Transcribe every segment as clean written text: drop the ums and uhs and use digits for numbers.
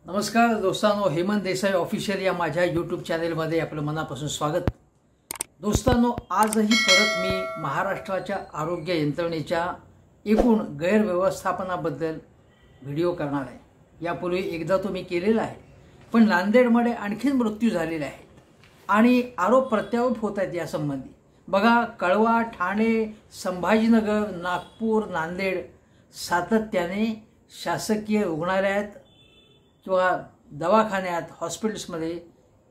नमस्कार दोस्तांनो, हेमंत देसाई ऑफिशियल या माझ्या यूट्यूब चॅनलमध्ये आपलं मनापासून स्वागत। दोस्तांनो, आजही परत मी महाराष्ट्राच्या आरोग्य यंत्रणेच्या एकूण गैरव्यवस्थापनाबद्दल व्हिडिओ करणार आहे। यापूर्वी एकदा तो मी केलेला आहे, पण नांदेडमध्ये आणखीन मृत्यू झालेले आहेत आणि आरोप प्रत्यारोप होत आहेत या संबंधी। बघा, कळवा, ठाणे, संभाजीनगर, नागपूर, नांदेड सातत्याने शासकीय रुग्णालयात किंवा दवाखान्यात, हॉस्पिटल्समध्ये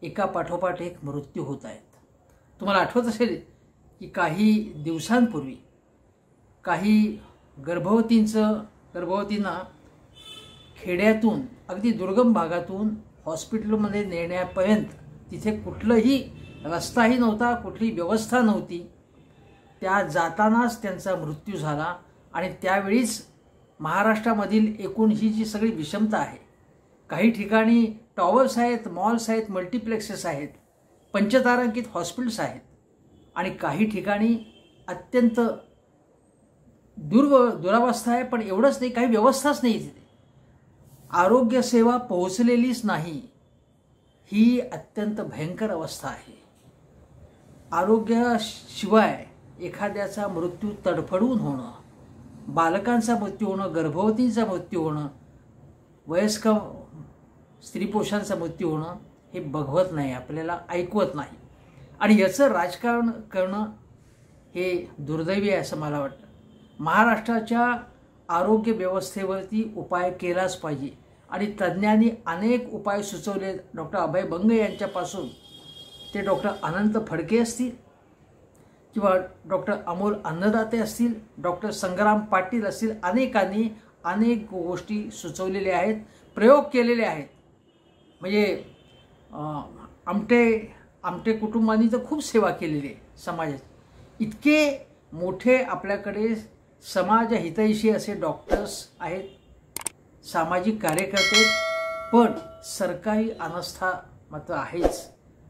एका पाठोपाठ एक मृत्यू होत आहेत। तुम्हाला आठवत असेल की काही दिवसांपूर्वी काही गर्भवतींना खेड्यातून, अगदी दुर्गम भागातून हॉस्पिटलमध्ये नेण्यापर्यंत तिथे कुठलाही रस्ताही नव्हता, कुठली व्यवस्था नव्हती। त्या जातानाच त्यांचा मृत्यू झाला आणि त्यावेळीच महाराष्ट्रामधील एकूण ही जी सगळी विषमता आहे, काही ठिकाणी टॉवर्स आहेत, मॉल्स आहेत, मल्टीप्लेक्सेस आहेत, पंचतारांकित हॉस्पिटल्स आहेत आणि काही ठिकाणी अत्यंत दुरावस्था आहे। पण एवढंच नाही, काही व्यवस्थाच नाही, तिथे आरोग्य सेवा पोहोचलेलीच नाही। ही अत्यंत भयंकर अवस्था आहे। आरोग्याशिवाय एखाद्याचा मृत्यू तडफडून होणं, बालकांचा मृत्यू होणं, गर्भवतींचा मृत्यू होणं, वयस्क स्त्री पुरुषांचा मृत्यू होणं हे बघवत नाही, आपल्याला ऐकवत नाही आणि याचं राजकारण करणं हे दुर्दैवी आहे असं मला वाटतं। महाराष्ट्राच्या आरोग्य व्यवस्थेवरती उपाय केलाच पाहिजे आणि तज्ज्ञांनी अनेक उपाय सुचवले। डॉक्टर अभय बंग यांच्यापासून ते डॉक्टर अनंत फडके असतील किंवा डॉक्टर अमोल अन्नदाते असतील, डॉक्टर संग्राम पाटील असतील, अनेकांनी अनेक गोष्टी सुचवलेल्या आहेत, प्रयोग केलेले आहेत। म्हणजे आमटे कुटुंबांनी तर खूप सेवा केलेली आहे समाजाची। इतके मोठे आपल्याकडे समाज हितैषी असे डॉक्टर्स आहेत, सामाजिक कार्यकर्ते, पण सरकारी अनास्था मात्र आहेच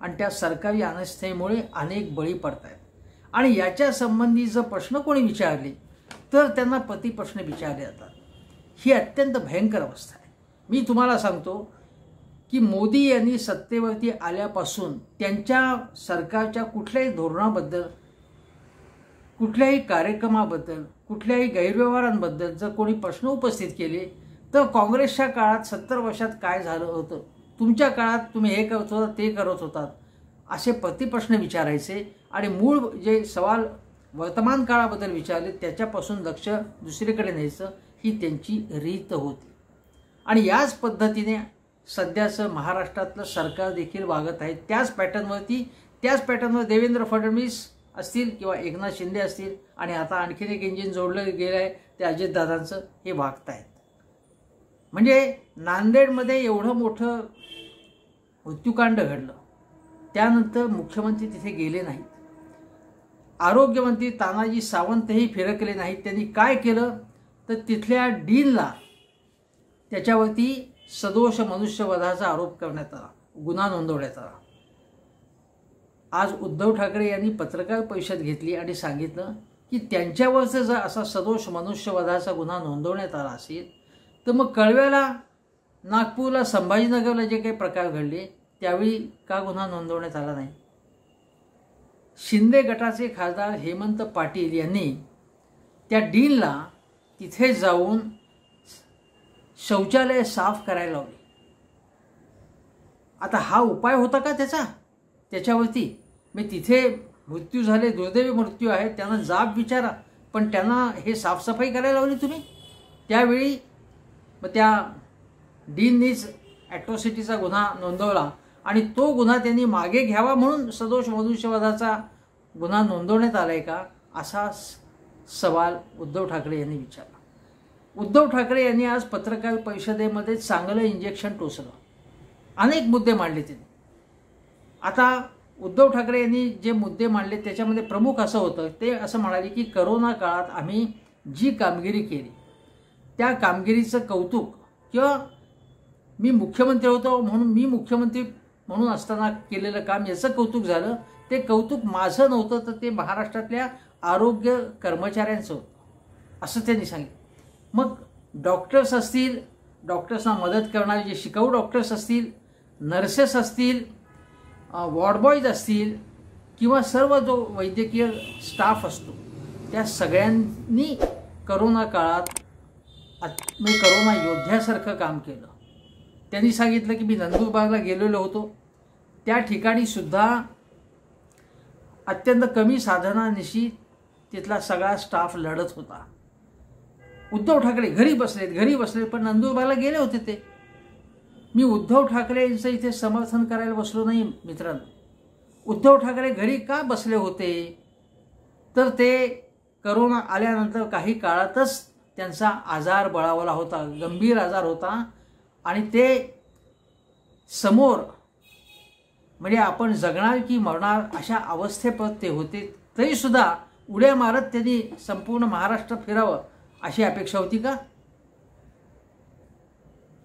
आणि त्या सरकारी अनास्थेमुळे अनेक बळी पडत आहेत। आणि याच्या संबंधी जर प्रश्न कोणी विचारले तर त्यांना प्रतिप्रश्न विचारले जातात। ही अत्यंत भयंकर अवस्था आहे। मी तुम्हाला सांगतो की मोदी यांनी सत्तेवरती आल्यापासून त्यांच्या सरकारच्या कुठल्याही धोरणाबद्दल, कुठल्याही कार्यक्रमाबद्दल, कुठल्याही गैरव्यवहारांबद्दल जर कोणी प्रश्न उपस्थित केले तर काँग्रेसच्या काळात 70 वर्षात काय झालं होतं, तुमच्या काळात तुम्ही हे करत होता, ते करत होतात, असे प्रतिप्रश्न विचारायचे आणि मूळ जे सवाल वर्तमान काळाबद्दल विचारले त्याच्यापासून लक्ष दुसरीकडे न्यायचं ही त्यांची रीत होती। आणि याच पद्धतीने सध्याचं महाराष्ट्रातलं सरकार देखील वागत आहे। त्याच पॅटर्नवर देवेंद्र फडणवीस असतील किंवा एकनाथ शिंदे असतील आणि आता आणखीन एक इंजिन जोडलं गेलं आहे ते अजितदादांचं, हे वागत आहेत। म्हणजे नांदेडमध्ये एवढं मोठं मृत्यूकांड घडलं, त्यानंतर मुख्यमंत्री तिथे गेले नाहीत, आरोग्यमंत्री तानाजी सावंतही फिरकले नाहीत। त्यांनी काय केलं तर तिथल्या डीनला त्याच्यावरती सदोष मनुष्यवधाचा आरोप करण्यात आला, गुन्हा नोंदवण्यात आला। आज उद्धव ठाकरे यांनी पत्रकार परिषद घेतली आणि सांगितलं की त्यांच्यावरचं जर असा सदोष मनुष्यवधाचा गुन्हा नोंदवण्यात आला असेल तर मग कळव्याला, नागपूरला, संभाजीनगरला जे काही प्रकार घडले त्यावेळी का गुन्हा नोंदवण्यात आला नाही। शिंदे गटाचे खासदार हेमंत पाटील यांनी त्या डीनला तिथे जाऊन शौचालय साफ करायला लावले। आता हा उपाय होता का त्याच्यावरती? मी तिथे मृत्यू झाले, दुर्दैवी मृत्यू आहे, त्यांना जाब विचारा, पण त्यांना हे साफसफाई करायला लावली तुम्ही। त्यावेळी मग त्या डीननीच ॲट्रॉसिटीचा गुन्हा नोंदवला आणि तो गुन्हा त्यांनी मागे घ्यावा म्हणून सदोष मनुष्यवधाचा गुन्हा नोंदवण्यात आलाय का, असा सवाल उद्धव ठाकरे यांनी विचारला। उद्धव ठाकरे यांनी आज पत्रकार परिषदेमध्ये चांगलं इंजेक्शन टोचलं, अनेक मुद्दे मांडले त्यांनी। आता उद्धव ठाकरे यांनी जे मुद्दे मांडले त्याच्यामध्ये प्रमुख असं होतं, ते असं म्हणाले की करोना काळात आम्ही जी कामगिरी केली त्या कामगिरीचं कौतुक, किंवा मी मुख्यमंत्री होतो म्हणून असताना केलेलं काम याचं कौतुक झालं, ते कौतुक माझं नव्हतं तर ते महाराष्ट्रातल्या आरोग्य कर्मचाऱ्यांचं होतं असं त्यांनी सांगितलं। मग डॉक्टर्स असतील, डॉक्टर्सना मदत करणारे जे शिकाऊ डॉक्टर्स असतील, नर्सेस असतील, वॉर्ड बॉयज असतील किंवा सर्व जो वैद्यकीय स्टाफ असतो, त्या सगळ्यांनी करोना काळात मी करोना योद्ध्यासारखं काम केलं. त्यांनी सांगितलं की मी नंदुरबारला गेलेलो होतो, त्या ठिकाणी सुद्धा अत्यंत कमी साधनानिशी तिथला सगळा स्टाफ लढत होता. उद्धव ठाकरे घरी बसलेत पण नंदुरबारला गेले होते ते. मी उद्धव ठाकरे यांचं इथे समर्थन करायला बसलो नाही मित्रांनो. उद्धव ठाकरे घरी का बसले होते तर ते करोना आल्यानंतर काही काळातच त्यांचा आजार बळावला होता, गंभीर आजार होता आणि ते समोर म्हणजे आपण जगणार की मरणार अशा अवस्थेपर्यंत ते होते. तरीसुद्धा उड्या मारत त्यांनी संपूर्ण महाराष्ट्र फिरावं अशी अपेक्षा होती का?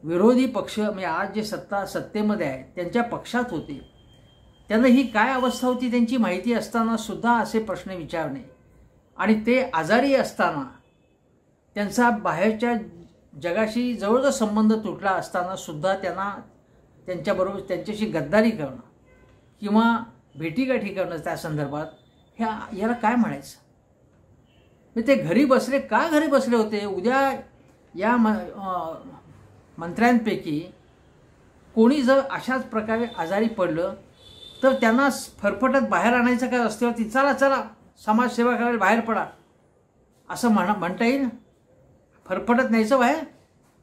विरोधी पक्ष म्हणजे आज जे सत्तेमध्ये आहे त्यांच्या पक्षात होते, त्यांना ही काय अवस्था होती त्यांची माहिती असताना सुद्धा असे प्रश्न विचारणे आणि ते आजारी असताना त्यांचा बाहेरच्या जगाशी जवळजवळ संबंध तुटला असताना सुद्धा त्यांना त्यांच्याबरोबर त्यांच्याशी गद्दारी करणं किंवा भेटीगाठी करणं त्या संदर्भात याला काय म्हणायचं? ते घरी बसले का घरी बसले होते? उद्या या मंत्र्यांपैकी कोणी जर अशाच प्रकारे आजारी पडलं तर त्यांना फरफटत बाहेर आणायचं का रस्त्यावरती? चला चला समाजसेवा करायला बाहेर पडा असं म्हणता येईल? फरफटत न्यायचं बाहेर?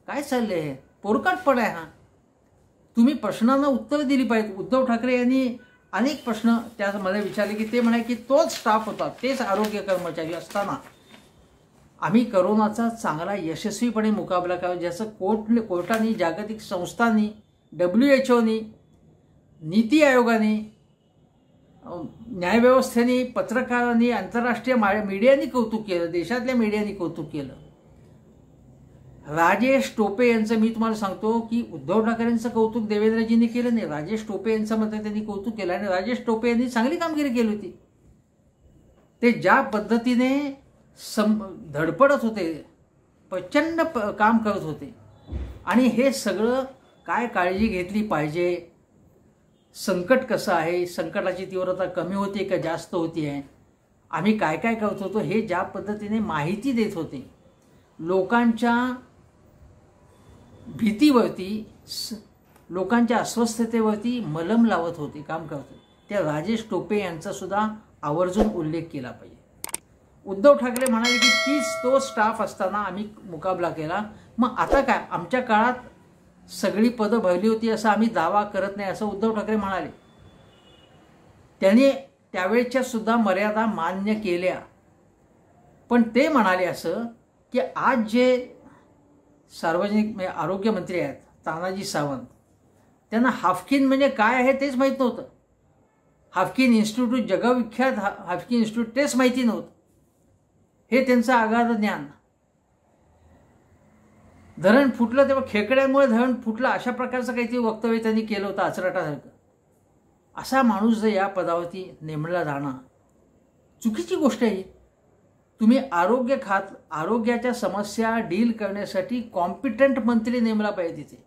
काय चाललंय हे? पोरकाटपण आहे हा. तुम्ही प्रश्नांना उत्तरं दिली पाहिजेत. उद्धव ठाकरे यांनी अनेक प्रश्न त्यामध्ये विचारले की ते म्हणाले की तोच स्टाफ होता, तेच आरोग्य कर्मचारी असताना आम्ही करोनाचा चांगला यशस्वीपणे मुकाबला करावा, ज्याचं कोर्टाने, जागतिक संस्थांनी, WHO, नीती आयोगाने, न्यायव्यवस्थेने, पत्रकारांनी, आंतरराष्ट्रीय मीडियानी कौतुक केलं, देशातल्या मीडियानी कौतुक केलं. राजेश टोपे यांचं मी तुम्हाला सांगतो की उद्धव ठाकरेंचं कौतुक देवेंद्रजींनी केलं नाही, राजेश टोपे यांचं मात्र त्यांनी कौतुक केलं आणि राजेश टोपे यांनी चांगली कामगिरी केली होती. ते ज्या पद्धतीने धडपडत होते, प्रचंड काम करत होते आणि हे सगळं काय काळजी घेतली पाहिजे, संकट कसं आहे, संकटाची तीव्रता कमी होते का जास्त होती आहे, आम्ही काय काय करत होतो हे ज्या पद्धतीने माहिती देत होते, लोकांच्या भीतीवरती, लोकांच्या अस्वस्थतेवरती मलम लावत होते, काम करत होते. त्या राजेश टोपे यांचा सुद्धा आवर्जून उल्लेख केला पाहिजे. उद्धव ठाकरे म्हणाले की तो स्टाफ असताना आम्ही मुकाबला केला, मग आता काय आमच्या काळात सगळी पदं भरली होती असं आम्ही दावा करत नाही असं उद्धव ठाकरे म्हणाले. त्यांनी त्यावेळेच्या सुद्धा मर्यादा मान्य केल्या, पण ते म्हणाले असं की आज जे सार्वजनिक आरोग्य मंत्री आहेत तानाजी सावंत, त्यांना हाफकिन म्हणजे काय आहे तेच माहीत नव्हतं. हाफकिन इन्स्टिट्यूट, जगविख्यात हाफकिन इन्स्टिट्यूट, तेच माहिती नव्हतं. हे त्यांचं अगाध ज्ञान. धरण फुटलं तेव्हा खेकड्यांमुळे धरण फुटलं अशा प्रकारचं काहीतरी वक्तव्य त्यांनी केलं होतं आचरटासारखं. असा माणूस जर या पदावरती नेमला जाणं चुकीची गोष्ट आहे. तुम्ही आरोग्याच्या समस्या डील करण्यासाठी कॉम्पिटंट मंत्री नेमला पाहिजे तिथे.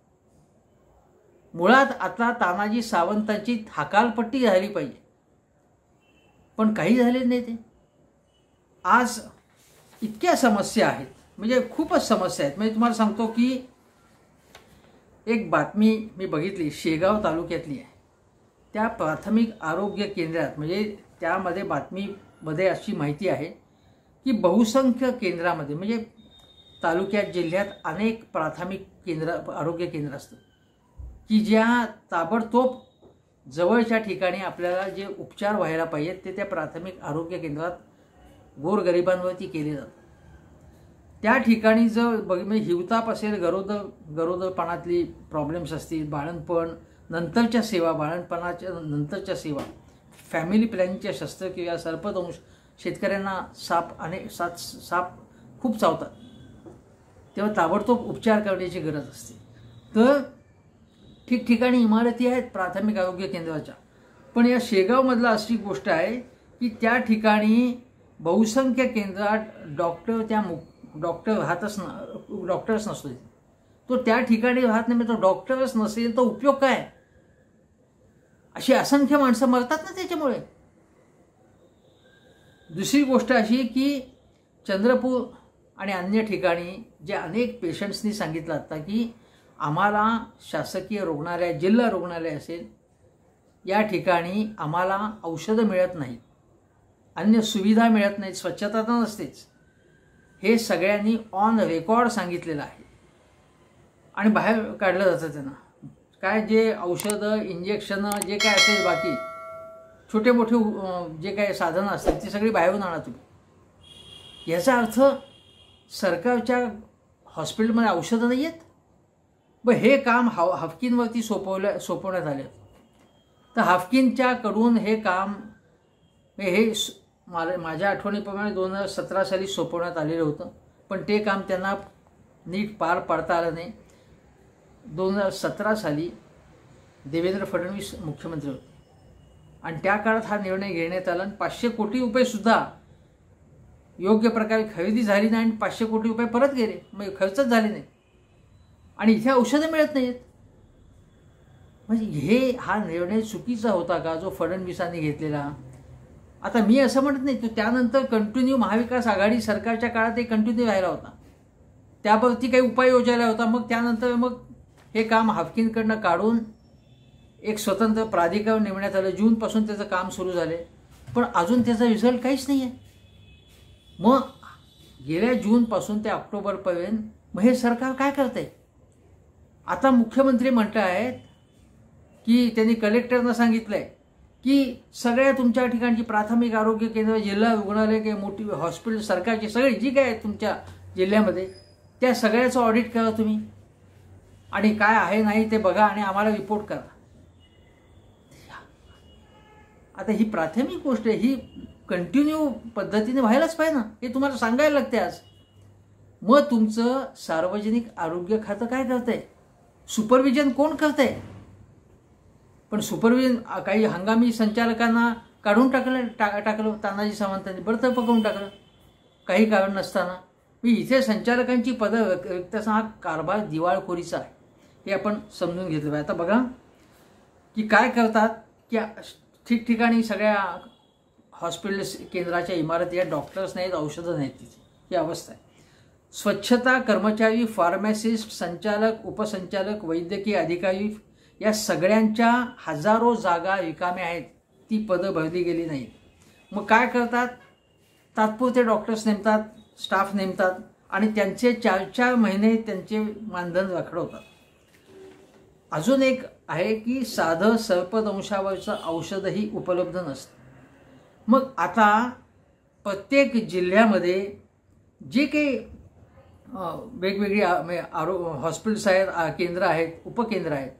मुळात आता तानाजी सावंतांची हकालपट्टी झाली पाहिजे, पण काही झाले नाही. ते आज इतक्या समस्या आहेत, म्हणजे खूपच समस्या आहेत. म्हणजे तुम्हाला सांगतो की एक बातमी मी बघितली, शेगाव तालुक्यातली आहे. त्या प्राथमिक आरोग्य केंद्रात म्हणजे त्यामध्ये बातमीमध्ये अशी माहिती आहे की बहुसंख्य केंद्रामध्ये म्हणजे तालुक्यात, जिल्ह्यात अनेक प्राथमिक आरोग्य केंद्र असतात की ज्या ताबडतोब जवळच्या ठिकाणी आपल्याला जे उपचार व्हायला पाहिजेत ते त्या प्राथमिक आरोग्य केंद्रात गोरगरिबांवरती केले जातात. त्या ठिकाणी जर हिवताप असेल, गरोदरपणातली प्रॉब्लेम्स असतील, बाळंतपण नंतरच्या सेवा, बाळंतपणाच्या नंतरच्या सेवा, फॅमिली प्लॅनिंगच्या शस्त्रक्रिया, सर्पदंश, शेतकऱ्यांना साप खूप चावतात तेव्हा ताबडतोब उपचार करण्याची गरज असते. तर ठिकठिकाणी इमारती आहेत प्राथमिक आरोग्य केंद्राच्या, पण या शेगावमधला अशी गोष्ट आहे की त्या ठिकाणी बहुसंख्य केंद्रात डॉक्टर्स नसतो. तो त्या ठिकाणी राहत नाही, तो डॉक्टरच नसेल तर उपयोग काय? अशी असंख्य माणसं मरतात ना त्याच्यामुळे. दुसरी गोष्ट अशी की चंद्रपूर आणि अन्य ठिकाणी जे अनेक पेशंट्सनी सांगितलं आता की आम्हाला शासकीय रुग्णालय, जिल्हा रुग्णालय असेल, या ठिकाणी आम्हाला औषधं मिळत नाहीत, अन्य सुविधा मिळत नाहीत, स्वच्छता तर नसतेच. हे सगळ्यांनी ऑन रेकॉर्ड सांगितलेलं आहे आणि बाहेर काढलं जातं त्यांना. काय जे औषधं, इंजेक्शनं, जे काय असेल बाकी छोटे मोठे जे काही साधनं असतात ती सगळी बाहेरून आणा तुम्ही. याचा अर्थ सरकारच्या हॉस्पिटलमध्ये औषधं नाही आहेत. हे काम हाफकिनवरती सोपवण्यात आले. तर हाफकिनच्याकडून हे काम हे माझ्या आठवणीप्रमाणे 2017 साली सोपवण्यात आलेलं होतं, पण ते काम त्यांना नीट पार पाडता आलं नाही. 2017 साली देवेंद्र फडणवीस मुख्यमंत्री होते आणि त्या काळात हा निर्णय घेण्यात आला आणि 500 कोटी रुपयेसुद्धा योग्य प्रकारे खरेदी झाली नाही आणि 500 कोटी रुपये परत गेले, मग खर्चच झाले नाही आणि इथे औषधं मिळत नाहीत. म्हणजे हा निर्णय चुकीचा होता का जो फडणवीसांनी घेतलेला? आता मी असं म्हणत नाही, तो त्यानंतर कंटिन्यू महाविकास आघाडी सरकारच्या काळात ते कंटिन्यू राहिला होता, त्यावरती काही उपाय योजायला होता. मग त्यानंतर हे काम हाफकिनकडनं काढून एक स्वतंत्र प्राधिकरण नेमण्यात आलं. जूनपासून त्याचं काम सुरू झाले, पण अजून त्याचा रिझल्ट काहीच नाही आहे. मग गेल्या जूनपासून ते ऑक्टोबरपर्यंत मग हे सरकार काय करतंय? आता मुख्यमंत्री म्हणत आहेत की त्यांनी कलेक्टरना सांगितलंय की सगळ्या तुमच्या ठिकाणची प्राथमिक आरोग्य केंद्र, जिल्हा रुग्णालय, काही मोठी हॉस्पिटल सरकारची सगळी जी काय आहेत तुमच्या जिल्ह्यामध्ये त्या सगळ्याचं ऑडिट करा तुम्ही आणि काय आहे नाही ते बघा आणि आम्हाला रिपोर्ट करा. आता ही प्राथमिक गोष्ट आहे, ही कंटिन्यू पद्धतीने व्हायलाच पाहिजे ना, हे तुम्हाला सांगायला लागते आज. मग तुमचं सार्वजनिक आरोग्य खातं काय करतंय? सुपरविजन कोण करतंय? पण सुपरविजन काही हंगामी संचालकांना काढून टाकलं तानाजी सावंतांनी, बडतर्फ करून टाकलं काही कारण नसताना. मी इथे संचालकांची पदं रिक्त हा कारभार दिवाळखोरीचा आहे, हे आपण समजून घेतलं पाहिजे. आता बघा की काय करतात की ठिकठिकाणी सगळ्या हॉस्पिटल केंद्राच्या इमारती या डॉक्टर्स नाहीत, औषधं नाहीत, तिथे ही अवस्था आहे. स्वच्छता कर्मचारी, फार्मासिस्ट, संचालक, उपसंचालक, वैद्यकीय अधिकारी या सगळ्यांच्या हजारो जागा रिकाम्या आहेत, ती पदं भरली गेली नाहीत. मग काय करतात? तात्पुरते डॉक्टर्स नेमतात, स्टाफ नेमतात आणि त्यांचे 4-4 महिने त्यांचे मानधन रखडवतात. अजून एक आहे की साधं सर्पदंशावरचं औषधही उपलब्ध नसतं. मग आता प्रत्येक जिल्ह्यामध्ये जे काही वेगवेगळी हॉस्पिटल्स आहेत, केंद्र आहेत, उपकेंद्र आहेत,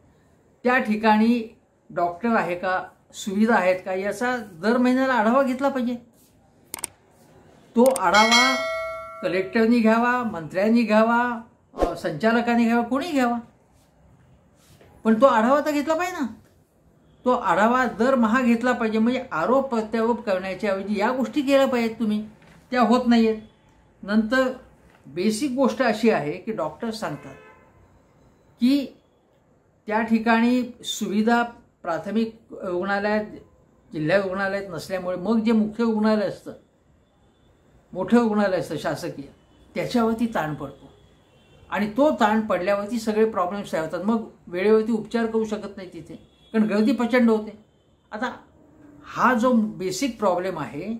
त्या ठिकाणी डॉक्टर आहे का, सुविधा आहेत का, याचा दर महिन्याला आढावा घेतला पाहिजे. तो आढावा कलेक्टरनी घ्यावा, मंत्र्यांनी घ्यावा, संचालकांनी घ्यावा, कोणी घ्यावा, पण तो आढावा तर घेतला पाहिजे ना. तो आढावा दरमहा घेतला पाहिजे. म्हणजे आरोप प्रत्यारोप करण्याच्या ऐवजी या गोष्टी केल्या पाहिजेत तुम्ही, त्या होत नाही आहेत. नंतर बेसिक गोष्ट अशी आहे की डॉक्टर्स सांगतात की त्या ठिकाणी सुविधा प्राथमिक रुग्णालयात, जिल्हा रुग्णालयात नसल्यामुळे मग जे मुख्य रुग्णालय असतं, मोठं रुग्णालय असतं शासकीय, त्याच्यावरती ताण पडतो आणि तो ताण पडल्यावरती सगळे प्रॉब्लेम्स तयार होतात. मग वेळेवरती उपचार करू शकत नाही तिथे, कारण गर्दी प्रचंड होते. आता हा जो बेसिक प्रॉब्लेम आहे,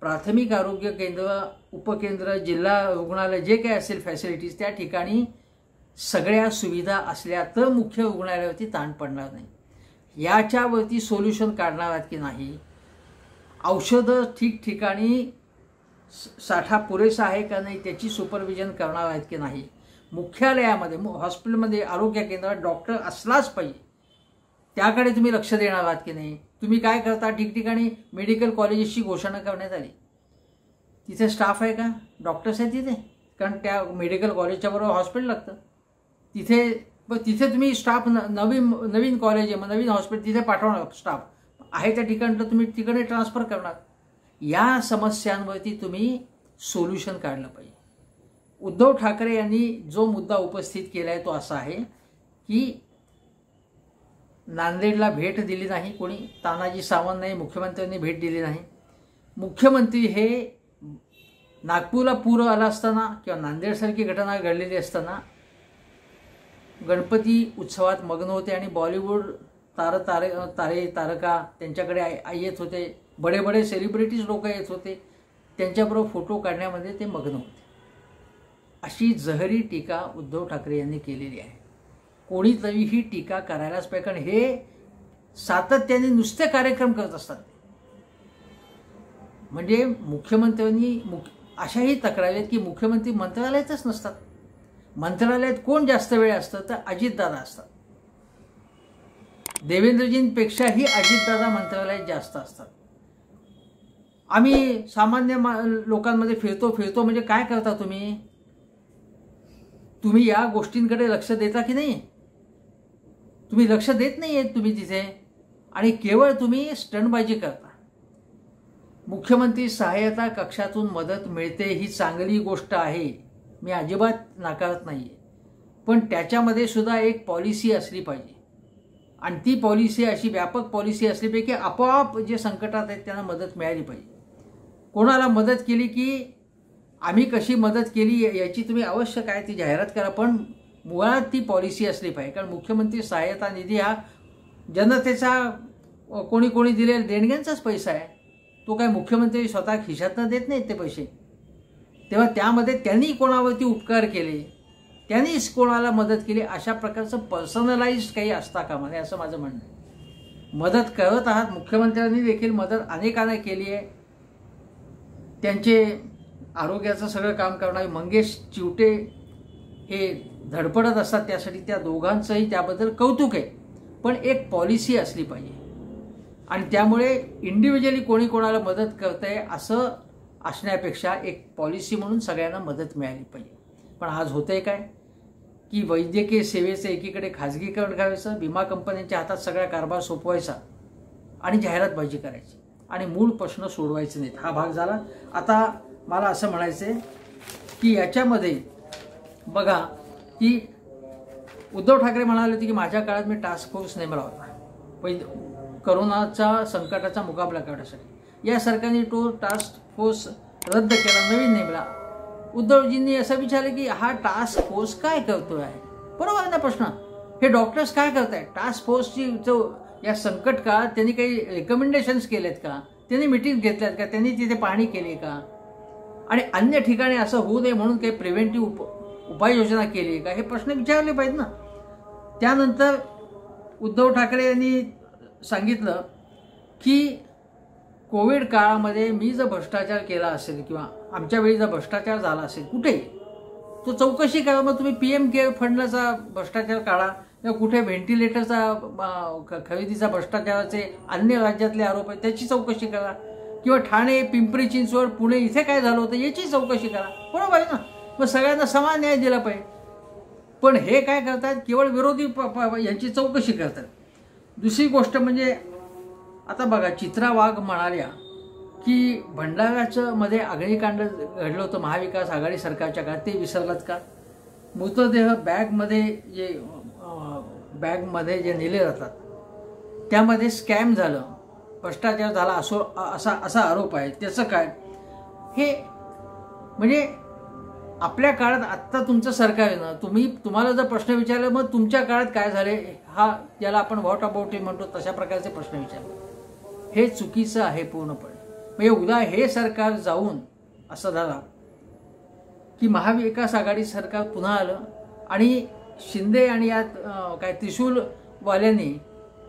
प्राथमिक आरोग्य केंद्र, उपकेंद्र, जिल्हा रुग्णालय जे काही असेल फॅसिलिटीज, त्या ठिकाणी सगळ्या सुविधा असल्या तर मुख्य रुग्णालयावरती ताण पडणार नाही. याच्यावरती सोल्युशन काढणार आहेत की नाही, औषधं ठिकठिकाणी साठा पुरेसा आहे का नाही त्याची सुपरविजन करणार आहेत की नाही, मुख्यालयामध्ये हॉस्पिटलमध्ये आरोग्य केंद्रात डॉक्टर असलाच पाहिजे, त्याकडे तुम्ही लक्ष देणार आहात की नाही. तुम्ही काय करता, ठिकठिकाणी मेडिकल कॉलेजेसची घोषणा करण्यात आली, तिथे स्टाफ आहे का, डॉक्टर्स आहेत तिथे, कारण त्या मेडिकल कॉलेजच्या बरोबर हॉस्पिटल लागतं तिथे तुम्ही स्टाफ नवीन कॉलेज आहे, नवीन हॉस्पिटल तिथे पाठवणार, स्टाफ आहे त्या ठिकाणी तर तुम्ही तिकडे ट्रान्सफर करणार. या समस्यांवरती तुम्ही सोल्युशन काढलं पाहिजे. उद्धव ठाकरे यांनी जो मुद्दा उपस्थित केला आहे तो असा आहे की नांदेडला भेट दिली नाही कोणी, तानाजी सावंत नाही, मुख्यमंत्र्यांनी भेट दिली नाही. मुख्यमंत्री हे नागपूरला पूर आला असताना किंवा नांदेडसारखी घटना घडलेली असताना गणपती उत्सवात मग्न होते आणि बॉलिवूड तारका त्यांच्याकडे येत होते, बडे बडे सेलिब्रिटीज लोक येत होते, त्यांच्याबरोबर फोटो काढण्यामध्ये ते मग्न होते. अशी जहरी टीका उद्धव ठाकरे यांनी केलेली आहे. कोणीतरी ही टीका करायलाच पाहिजे, कारण हे सातत्याने नुसते कार्यक्रम करत असतात. म्हणजे मुख्यमंत्र्यांनी अशाही तक्रारी आहेत की मुख्यमंत्री मंत्रालयातच नसतात. मंत्रालयात कोण जास्त वेळ असतं तर अजितदादा असतात. देवेंद्रजींपेक्षाही अजितदादा मंत्रालयात जास्त असतात. आम्ही सामान्य लोकांमध्ये फिरतो म्हणजे काय करता तुम्ही? तुम्ही या गोष्टींकडे लक्ष देता की नाही? तुम्ही लक्ष देत नाही आहेत तुम्ही तिथे, आणि केवळ तुम्ही स्टंटबाजी करता. मुख्यमंत्री सहाय्यता कक्षातून मदत मिळते ही चांगली गोष्ट आहे, मी अजिबात नाकारत नाही आहे. पण त्याच्यामध्ये सुद्धा एक पॉलिसी असली पाहिजे, आणि ती पॉलिसी अशी व्यापक पॉलिसी असली पाहिजे की आपोआप जे संकटात आहेत त्यांना मदत मिळाली पाहिजे. कोणाला मदत केली की आम्ही कशी मदत केली याची तुम्ही अवश्य काय ती जाहिरात करा, पण मुळात ती पॉलिसी असली पाहिजे. कारण मुख्यमंत्री सहाय्यता निधी हा जनतेचा कोणी दिलेला देणग्यांचाच पैसा आहे. तो काय मुख्यमंत्री स्वतः खिशातनं देत नाहीत ते पैसे. तेव्हा त्यामध्ये त्यांनी कोणावरती उपकार केले, त्यांनीच कोणाला मदत केली, अशा प्रकारचं पर्सनलाइज्ड काही असता कामा नये असं माझं म्हणणं आहे. मदत करत आहात, मुख्यमंत्र्यांनी देखील मदत अनेकांना केली आहे. त्यांचे आरोग्याचं सगळं काम करणारे मंगेश चिवटे हे धडपडत असतात त्यासाठी, त्या दोघांचंही त्याबद्दल कौतुक आहे. पण एक पॉलिसी असली पाहिजे, आणि त्यामुळे इंडिव्हिज्युअली कोणी कोणाला मदत करतंय असं असण्यापेक्षा एक पॉलिसी म्हणून सगळ्यांना मदत मिळाली पाहिजे. पण आज होतंय काय की वैद्यकीय सेवेचं एकीकडे खाजगीकरण करायचं, विमा कंपन्यांच्या हातात सगळा कारभार सोपवायचा आणि जाहिरातबाजी करायची, आणि मूळ प्रश्न सोडवायचे नाहीत. हा भाग झाला. आता मला असं म्हणायचं आहे की याच्यामध्ये बघा की उद्धव ठाकरे म्हणाले होते की माझ्या काळात मी टास्क फोर्स नेमला होता करोनाच्या संकटाचा मुकाबला करण्यासाठी. या सरकारने तो टास्क फोर्स रद्द केला, नवीन नेमला. उद्धवजींनी असं विचारलं की हा टास्क फोर्स काय करतोय आहे? बरोबर आहे ना प्रश्न. हे डॉक्टर्स काय करताय? टास्क फोर्सची जो या संकट काळात त्यांनी काही रेकमेंडेशन्स केलेत का? त्यांनी मिटिंग घेतल्यात का? त्यांनी तिथे पाहणी केली का? आणि अन्य ठिकाणी असं होऊ नये म्हणून काही प्रिव्हेंटिव्ह उपाययोजना केली का? हे प्रश्न विचारले पाहिजेत ना. त्यानंतर उद्धव ठाकरे यांनी सांगितलं की कोविड काळामध्ये मी जर भ्रष्टाचार केला असेल किंवा आमच्या वेळी जर भ्रष्टाचार झाला असेल कुठे, तो चौकशी करा. मग तुम्ही PM केअर फंडचा भ्रष्टाचार काढा, किंवा कुठे व्हेंटिलेटरचा खरेदीचा भ्रष्टाचाराचे अन्य राज्यातले आरोप आहेत त्याची चौकशी करा, किंवा ठाणे, पिंपरी चिंचवड, पुणे इथे काय झालं होतं याची चौकशी करा. बरोबर आहे ना. मग सगळ्यांना समान न्याय दिला पाहिजे. पण हे काय करतात, केवळ विरोधी यांची चौकशी करतात. दुसरी गोष्ट म्हणजे आता बघा, चित्रा वाघ म्हणाल्या की भंडाऱ्याचं मध्ये अग्निकांड घडलं होतं महाविकास आघाडी सरकारच्या काळात, ते विसरलात का? मृतदेह बॅगमध्ये जे नेले जातात त्यामध्ये स्कॅम झालं, भ्रष्टाचार झाला असा आरोप आहे. त्याचं काय? हे म्हणजे आपल्या काळात आत्ता तुमचं सरकार आहे ना, तुम्हाला जर प्रश्न विचारले मग तुमच्या काळात काय झाले, हा ज्याला आपण व्हॉट अबाउट इट म्हणतो तशा प्रकारचे प्रश्न विचारले, हे चुकीचं आहे पूर्णपणे. म्हणजे उद्या हे सरकार जाऊन असं झालं की महाविकास आघाडी सरकार पुन्हा आलं आणि शिंदे आणि यात काय त्रिशूलवाल्यांनी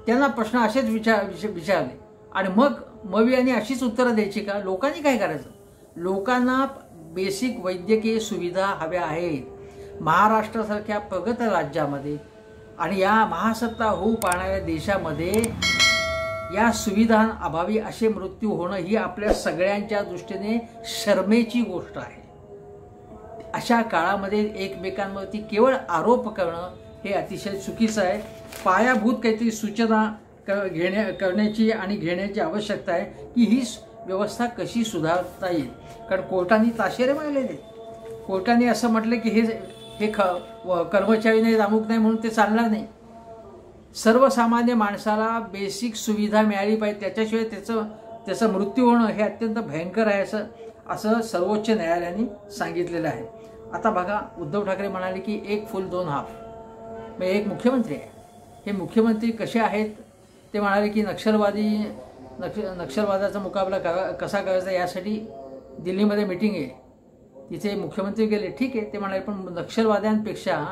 त्यांना प्रश्न असेच विचारले, आणि मग यांनी अशीच उत्तरं द्यायची का? लोकांनी काय करायचं? लोकांना बेसिक वैद्यकीय सुविधा हव्या आहेत. महाराष्ट्रासारख्या प्रगत राज्यामध्ये आणि या महासत्ता होऊ पाहणाऱ्या देशामध्ये या सुविधांअभावी असे मृत्यू होणं ही आपल्या सगळ्यांच्या दृष्टीने शरमेची गोष्ट आहे. अशा काळामध्ये एकमेकांवरती केवळ आरोप करणं हे अतिशय चुकीचं आहे. पायाभूत काहीतरी सूचना करण्याची आणि घेण्याची आवश्यकता आहे की ही व्यवस्था कशी सुधारता येईल. कारण कोर्टाने ताशेरे मारलेले, कोर्टाने असं म्हटलं की हे कर्मचारी नाही, अमुक नाही म्हणून ते चालणार नाही. सर्वसामान्य माणसाला बेसिक सुविधा मिळाली पाहिजे, त्याच्याशिवाय त्याचा मृत्यू होणं हे अत्यंत भयंकर आहे असं सर्वोच्च न्यायालयाने सांगितलेलं आहे. आता बघा, उद्धव ठाकरे म्हणाले की एक फुल दोन हाफ. मग एक मुख्यमंत्री आहे, हे मुख्यमंत्री कसे आहेत ते म्हणाले की नक्षलवादाचा मुकाबला कसा करायचा यासाठी दिल्लीमध्ये मीटिंग आहे, तिथे मुख्यमंत्री गेले. ठीक आहे, ते म्हणाले पण नक्षलवाद्यांपेक्षा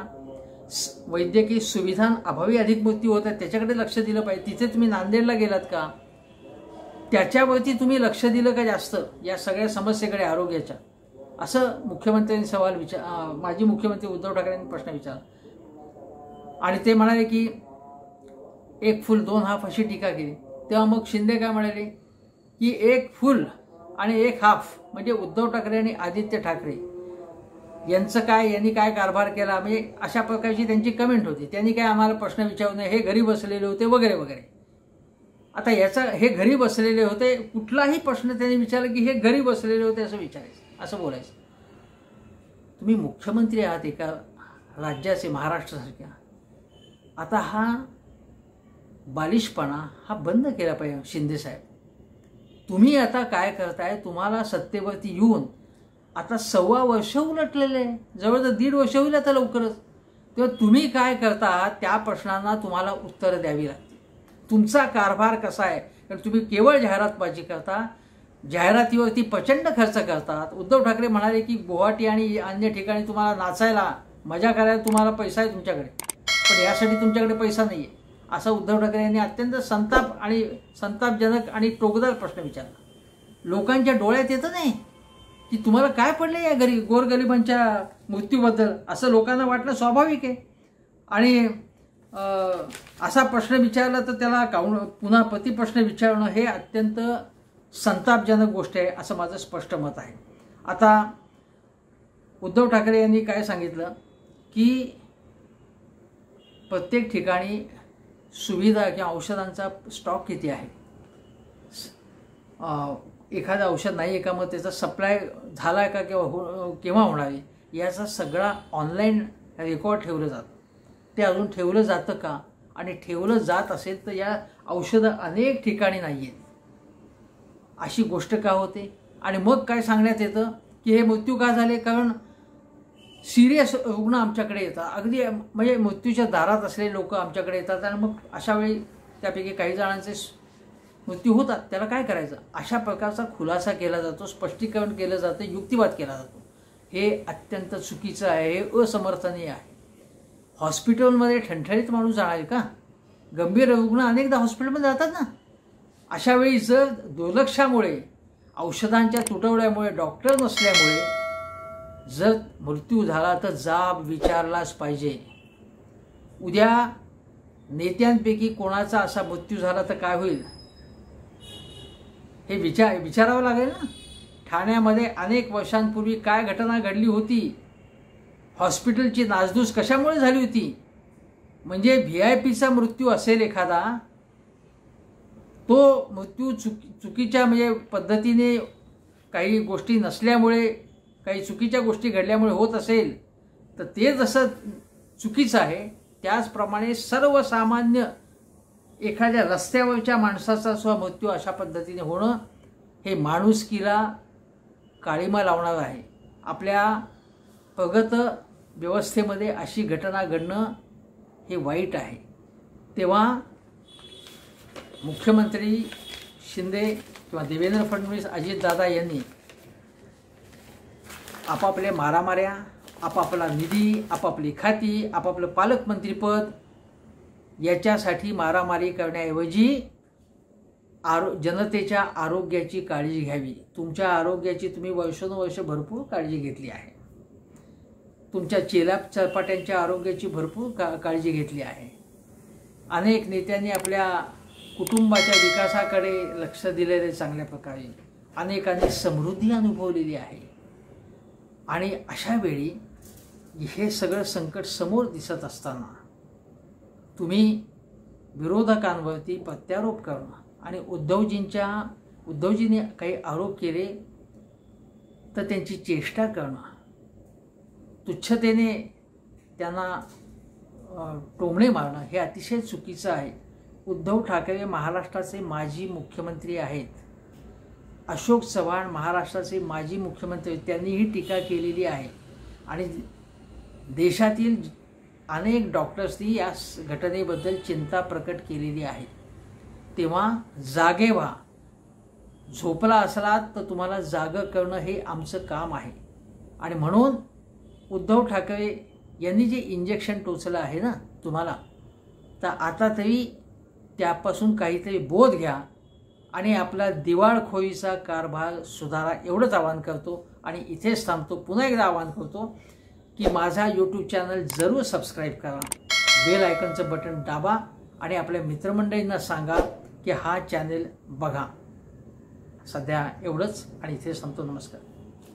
वैद्यकीय सुविधांअभावी अधिक मृत्यू होत आहेत, त्याच्याकडे लक्ष दिलं पाहिजे. तिथे तुम्ही नांदेडला गेलात का, त्याच्यावरती तुम्ही लक्ष दिलं का जास्त या सगळ्या समस्येकडे आरोग्याच्या, असं मुख्यमंत्र्यांनी माजी मुख्यमंत्री उद्धव ठाकरेंनी प्रश्न विचारला. आणि ते म्हणाले की एक फुल दोन हाफ अशी टीका केली. तेव्हा मग शिंदे काय म्हणाले की एक फुल आणि एक हाफ म्हणजे उद्धव ठाकरे आणि आदित्य ठाकरे यांनी काय कारभार केला, म्हणजे अशा प्रकारची त्यांची कमेंट होती. त्यांनी काय आम्हाला प्रश्न विचारू नये, हे घरी बसलेले होते वगैरे वगैरे. आता हे घरी बसलेले होते, कुठलाही प्रश्न त्यांनी विचारला की हे घरी बसलेले होते असं विचारायचं, असं बोलायचं. तुम्ही मुख्यमंत्री आहात एका राज्याचे, महाराष्ट्रासारख्या. आता हा बालिशपणा हा बंद केला पाहिजे शिंदे साहेब. तुम्ही आता काय करताय, तुम्हाला सत्तेवरती येऊन आता 1.25 वर्ष उलटलेले आहे, जवळजवळ 1.5 वर्ष होईल आता लवकरच. तेव्हा तुम्ही काय करता त्या प्रश्नांना तुम्हाला उत्तरं द्यावी लागतील. तुमचा कारभार कसा आहे, तर तुम्ही केवळ जाहिरातबाजी करता, जाहिरातीवरती प्रचंड खर्च करतात. उद्धव ठाकरे म्हणाले की गुवाहाटी आणि अन्य ठिकाणी तुम्हाला नाचायला मजा करायला तुम्हाला पैसा आहे तुमच्याकडे, पण यासाठी तुमच्याकडे पैसा नाही आहे, असं उद्धव ठाकरे यांनी अत्यंत संतापजनक आणि टोकदार प्रश्न विचारला. लोकांच्या डोळ्यात येतं नाही की तुम्हाला काय पडलं या गोरगरिबांच्या मृत्यूबद्दल, असं लोकांना वाटणं स्वाभाविक आहे. आणि असा प्रश्न विचारला तर त्याला पुन्हा प्रतिप्रश्न विचारणं हे अत्यंत संतापजनक गोष्ट आहे, असं माझं स्पष्ट मत आहे. आता उद्धव ठाकरे यांनी काय सांगितलं की प्रत्येक ठिकाणी सुविधा किंवा औषधांचा स्टॉक किती आहे, एखादं औषध नाही आहे का, मग त्याचा सप्लाय झाला आहे का किंवा केव्हा होणार आहे, याचा सगळा ऑनलाईन रेकॉर्ड ठेवलं जातं. ते अजून ठेवलं जातं का, आणि ठेवलं जात असेल तर या औषधं अनेक ठिकाणी नाही आहेत, अशी गोष्ट का होते. आणि मग काय सांगण्यात येतं की हे मृत्यू का झाले, कारण सिरियस रुग्ण आमच्याकडे येतात, अगदी म्हणजे मृत्यूच्या दारात असलेले लोक आमच्याकडे येतात, आणि मग अशा वेळी त्यापैकी काही जणांचे मृत्यू होतात, त्याला काय करायचं, अशा प्रकारचा खुलासा केला जातो, स्पष्टीकरण केलं जातं, युक्तिवाद केला जातो. हे अत्यंत चुकीचं आहे, हे असमर्थनीय आहे. हॉस्पिटलमध्ये ठणठणीत माणूस जाणार का, गंभीर रुग्ण अनेकदा हॉस्पिटलमध्ये जातात ना. अशा वेळी जर दुर्लक्षामुळे, औषधांच्या तुटवड्यामुळे, डॉक्टर नसल्यामुळे जर मृत्यू झाला तर जाब विचारलाच पाहिजे. उद्या नेत्यांपैकी कोणाचा असा मृत्यू झाला तर काय होईल हे विचारावं लागेल ना. ठाण्यामध्ये अनेक वर्षांपूर्वी काय घटना घडली होती, हॉस्पिटलची नासधूस कशामुळे झाली होती, म्हणजे VIPचा मृत्यू असेल एखादा, तो मृत्यू चुकीच्या म्हणजे पद्धतीने काही गोष्टी नसल्यामुळे, काही चुकीच्या गोष्टी घडल्यामुळे होत असेल तर ते जसं चुकीचं आहे, त्याचप्रमाणे सर्वसामान्य एखाद्या रस्त्यावरच्या माणसाचा सुद्धा मृत्यू अशा पद्धतीने होणं हे माणुसकीला काळिमा लावणार आहे. आपल्या प्रगत व्यवस्थेमध्ये अशी घटना घडणं हे वाईट आहे. तेव्हा मुख्यमंत्री शिंदे किंवा देवेंद्र फडणवीस, अजितदादा यांनी आपापल्या मारामाऱ्या, आपापला निधी, आपापली खाती, आपापलं पालकमंत्रीपद याच्यासाठी मारामारी करण्याऐवजी जनतेच्या आरोग्याची काळजी घ्यावी. तुमच्या आरोग्याची तुम्ही वर्षानुवर्ष भरपूर काळजी घेतली आहे, तुमच्या चेलाचपाट्यांच्या आरोग्याची भरपूर काळजी घेतली आहे. अनेक नेत्यांनी आपल्या कुटुंबाच्या विकासाकडे लक्ष दिलेले चांगल्या प्रकारे, अनेकांनी समृद्धी अनुभवलेली आहे. आणि अशा वेळी हे सगळं संकट समोर दिसत असताना तुम्ही विरोधकांवरती प्रत्यारोप करणं आणि उद्धवजींनी काही आरोप केले तर त्यांची चेष्टा करणं तुच्छतेने त्यांना टोमणे मारणं हे अतिशय चुकीचं आहे. उद्धव ठाकरे महाराष्ट्राचे माजी मुख्यमंत्री आहेत. अशोक चव्हाण महाराष्ट्राचे माजी मुख्यमंत्री, त्यांनीही टीका केलेली आहे आणि देशातील अनेक डॉक्टर्सनी या घटनेबद्दल चिंता प्रकट केलेली आहे. तेव्हा जागे व्हा. झोपला असलात तर तुम्हाला जागं करणं हे आमचं काम आहे. आणि म्हणून उद्धव ठाकरे यांनी जे इंजेक्शन टोचलं आहे ना तुम्हाला, तर आता तरी त्यापासून काहीतरी बोध घ्या आणि आपला दिवाळखोरीचा कारभार सुधारा, एवढंच आवाहन करतो. आणि इथेच थांबतो. पुन्हा एकदा आवाहन करतो की माझा यूट्यूब चॅनल जरूर सबस्क्राईब करा, बेल आयकॉनचं बटन दाबा आणि आपल्या मित्रमंडळींना सांगा की हा चॅनल बघा. सध्या एवढंच आणि इथेच थांबतो. नमस्कार.